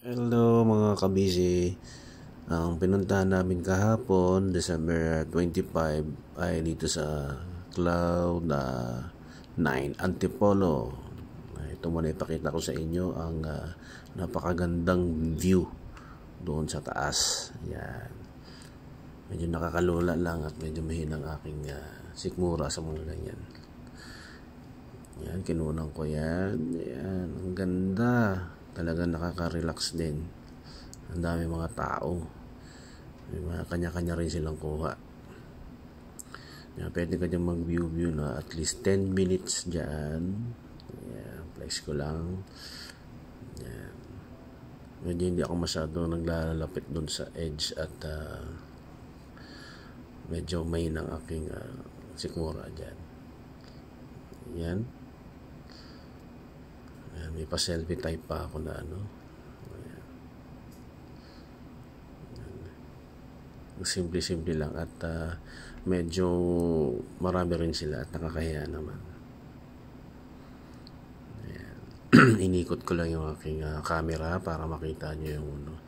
Hello mga kabisi. Ang pinuntahan namin kahapon, December 25, ay dito sa Cloud 9 Antipolo. Ito muna ipakita ko sa inyo ang napakagandang view doon sa taas. Yan. Medyo nakakalula lang at medyo mahinang aking sikmura sa mga ganyan. Yan, kinunan ko yan. Yan, ang ganda. Talagang nakaka-relax din. Ang dami mga tao. May mga kanya-kanya rin silang kuha. Yan, pwede ka dyan mag-view na at least 10 minutes dyan. Yan, flex ko lang. Yan. Medyo hindi ako masyado naglalapit dun sa edge at medyo may ng aking sikmura dyan. Yan. Ayan, may pa-selfie type pa ako na ano. Ayan. Simple-simple lang at medyo marami rin sila at nakakahiya naman. Ayan. Inikot ko lang yung aking camera para makita nyo yung ano.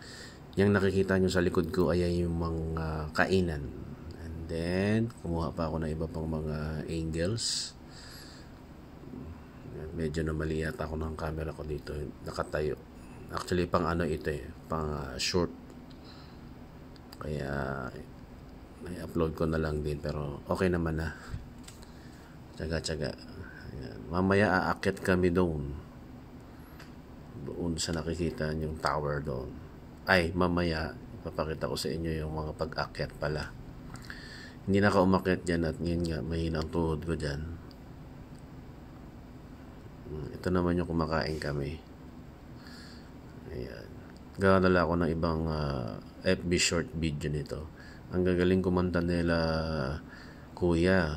Yung nakikita nyo sa likod ko ay yung mga kainan. And then, kumuha pa ako ng iba pang mga angles. Medyo namali yata ako ng camera ko dito, nakatayo. Actually pang ano ito pang short, kaya i-upload ko na lang din, pero okay naman na. Tsaga. Mamaya aakyat kami doon sa nakikita yung tower doon. Ay, mamaya ipapakita ko sa inyo yung mga pag-akyat pala. Hindi na ako umakyat dyan at ngayon nga mahina ang tuhod ko dyan. Ito naman yung kumakain kami. Ayan. Gawa ako ng ibang FB short video nito. Ang gagaling kumanta nila kuya.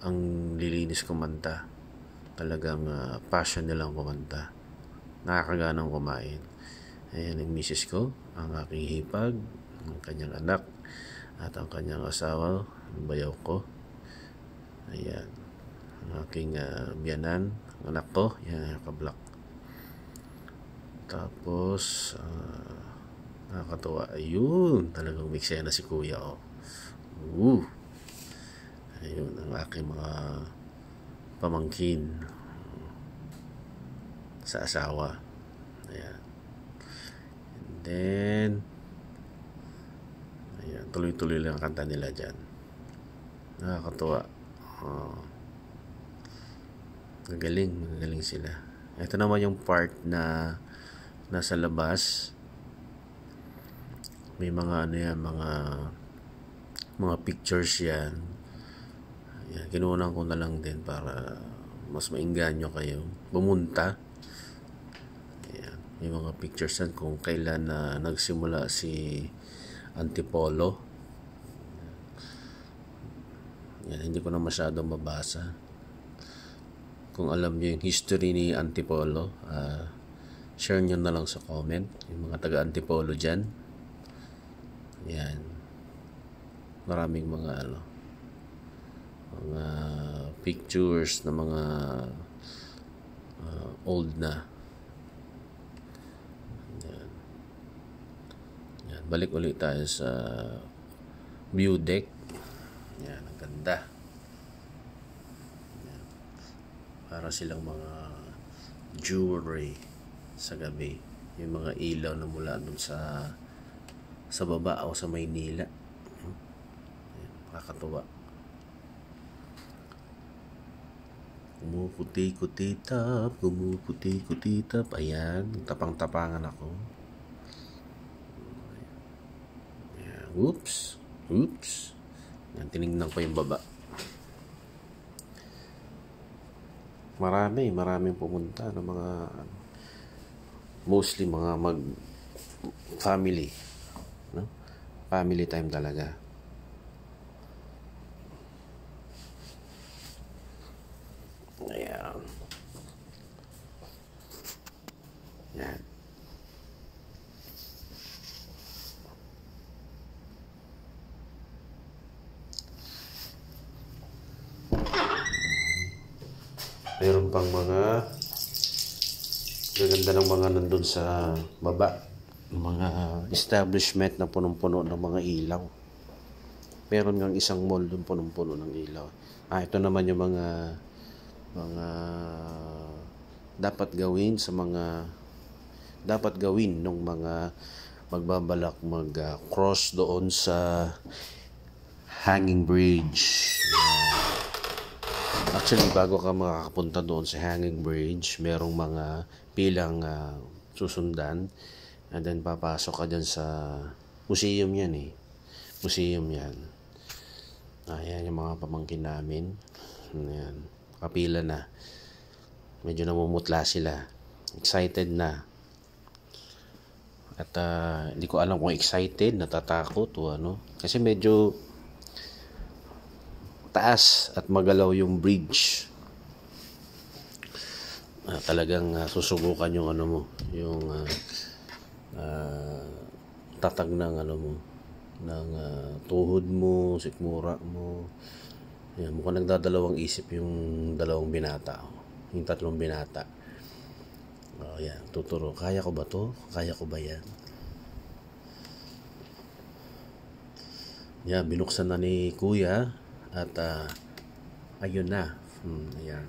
Ang lilinis kumanta. Talagang passion nilang kumanta. Nakakaganang kumain. Ayan ang misis ko. Ang aking hipag. Ang kanyang anak. At ang kanyang asawa. Ang bayaw ko. Ayan. Ang aking biyanan. Anak ko, yan, ka-block. Tapos nakakatuwa, ayun, talagang miksaya na si kuya, ayun ang aking mga pamangkin sa asawa. Ayan. And then ayan, tuloy-tuloy lang ang kanta nila dyan. Nakakatuwa. Magaling sila. Ito naman yung part na nasa labas. May mga ano yan, mga pictures yan. Ayan, kinunan ko na lang din para mas maingganyo kayo pumunta. Ayan, may mga pictures yan kung kailan nagsimula si Antipolo. Ayan, hindi ko na masyadong mabasa. Kung alam nyo yung history ni Antipolo, share nyo na lang sa comment. Yung mga taga-Antipolo dyan. Yan. Maraming mga mga pictures na mga old na. Yan. Balik ulit tayo sa view deck. Yan, ang ganda. Para silang mga jewelry sa gabi. Yung mga ilaw na mula dun sa baba o sa Maynila. Nakakatuwa. Kumuputi-kutitap, kumuputi-kutitap. Ayan, tapang-tapangan ako. Ayan. Oops. Ayan, tinignan ko yung baba. Maraming pumunta ng mga mostly mga family, no? Family time talaga. Ayan. Yan. Mayroon pang mga Gaganda ng mga nandun sa baba. Mga establishment na punong-puno ng mga ilaw. Meron ngang isang mall dun punong-puno ng ilaw. Ito naman yung mga dapat gawin ng mga magbabalak mag-cross doon sa Hanging Bridge. Actually, bago ka makakapunta doon sa Hanging Bridge, merong mga pilang susundan. And then, papasok ka dyan sa museum yan Museum yan. Ayan yung mga pamangkin namin. Ayan. Kapila na. Medyo namumutla sila. Excited na. At hindi ko alam kung excited, natatakot o ano. Kasi medyo taas at magalaw yung bridge. Talagang susubukan yung ano mo, yung tatag ng ano mo, ng tuhod mo, sikmura mo. Yan, mukhang nagdadalawang isip yung dalawang binata, yung tatlong binata. Yan, tuturo. Kaya ko ba to? Kaya ko ba yan? Yan, binuksan na ni Kuya at ayun na. Ayan.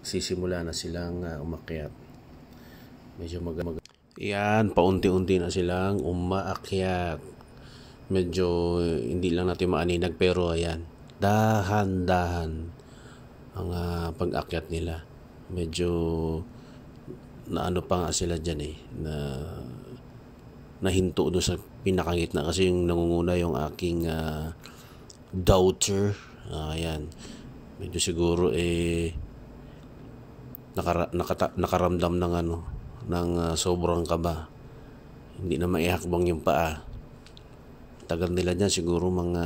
Sisimula na silang umakyat. Medyo Yan, paunti-unti na silang umaakyat. Medyo hindi lang natin maaninag pero ayan, dahan-dahan ang pag-akyat nila. Medyo naano pa nga sila dyan na nahinto doon sa pinakangitna kasi yung nangunguna yung aking daughter. Ayan, medyo siguro nakaramdam ng sobrang kaba. Hindi na maihakbang yung paa. Tagal nila dyan siguro mga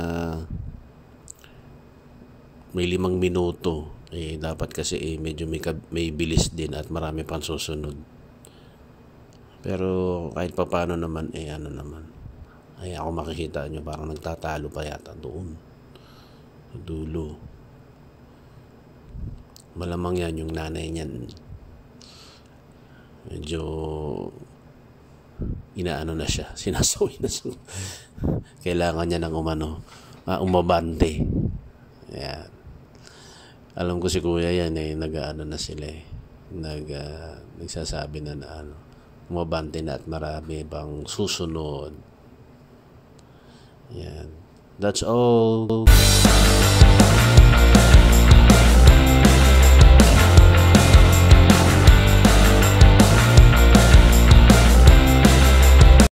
may 5 minuto. Dapat kasi medyo may bilis din at marami pang susunod. Pero kahit pa paano naman ano naman. Ako makikita nyo parang nagtatalo pa yata doon sa dulo. Malamang yan yung nanay niyan. Medyo inaano na siya, sinasawi na siya. Kailangan niya ng umabante. Ayan. Alam ko si Kuya yan nag-ano na sila nagsasabi na umabante na at marami pang susunod. Ayan. That's all.